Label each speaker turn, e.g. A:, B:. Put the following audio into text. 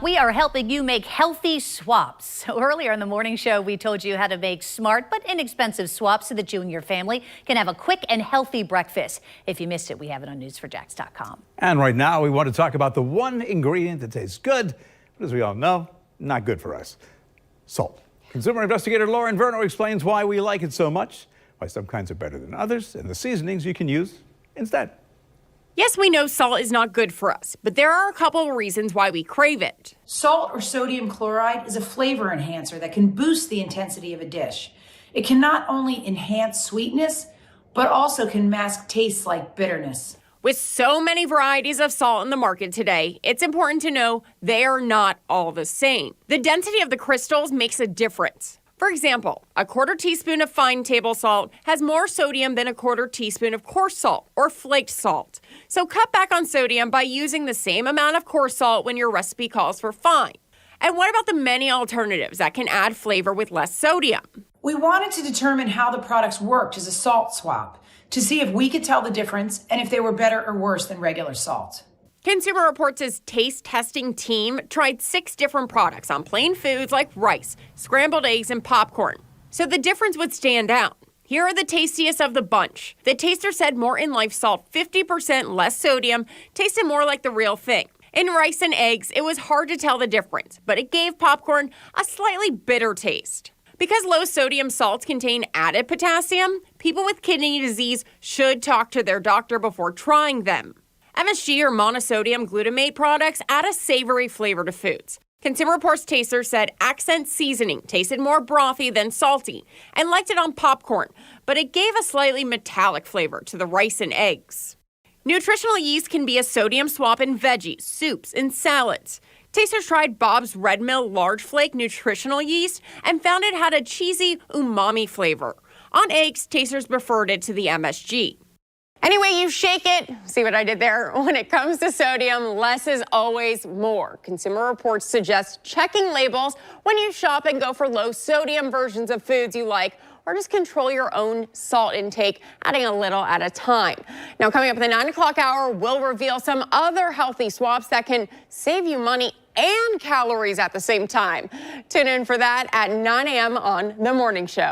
A: We are helping you make healthy swaps. So earlier in the morning show, we told you how to make smart but inexpensive swaps so that you and your family can have a quick and healthy breakfast. If you missed it, we have it on newsforjax.com.
B: And right now, we want to talk about the one ingredient that tastes good, but as we all know, not good for us: salt. Consumer investigator Lauren Verno explains why we like it so much, why some kinds are better than others, and the seasonings you can use instead.
C: Yes, we know salt is not good for us, but there are a couple of reasons why we crave it.
D: Salt or sodium chloride is a flavor enhancer that can boost the intensity of a dish. It can not only enhance sweetness, but also can mask tastes like bitterness.
C: With so many varieties of salt in the market today, it's important to know they are not all the same. The density of the crystals makes a difference. For example, a quarter teaspoon of fine table salt has more sodium than a quarter teaspoon of coarse salt or flaked salt. So cut back on sodium by using the same amount of coarse salt when your recipe calls for fine. And what about the many alternatives that can add flavor with less sodium?
D: We wanted to determine how the products worked as a salt swap to see if we could tell the difference and if they were better or worse than regular salt.
C: Consumer Reports' taste testing team tried 6 different products on plain foods like rice, scrambled eggs, and popcorn, so the difference would stand out. Here are the tastiest of the bunch. The taster said more in life salt, 50% less sodium, tasted more like the real thing. In rice and eggs, it was hard to tell the difference, but it gave popcorn a slightly bitter taste. Because low sodium salts contain added potassium, people with kidney disease should talk to their doctor before trying them. MSG or monosodium glutamate products add a savory flavor to foods. Consumer Reports taster said accent seasoning tasted more brothy than salty and liked it on popcorn, but it gave a slightly metallic flavor to the rice and eggs. Nutritional yeast can be a sodium swap in veggies, soups, and salads. Tasters tried Bob's Red Mill Large Flake nutritional yeast and found it had a cheesy umami flavor. On eggs, tasters preferred it to the MSG. Any way you shake it, see what I did there? When it comes to sodium, less is always more. Consumer Reports suggest checking labels when you shop and go for low sodium versions of foods you like, or just control your own salt intake, adding a little at a time. Now, coming up at the 9 o'clock hour, we'll reveal some other healthy swaps that can save you money and calories at the same time. Tune in for that at 9 a.m. on The Morning Show.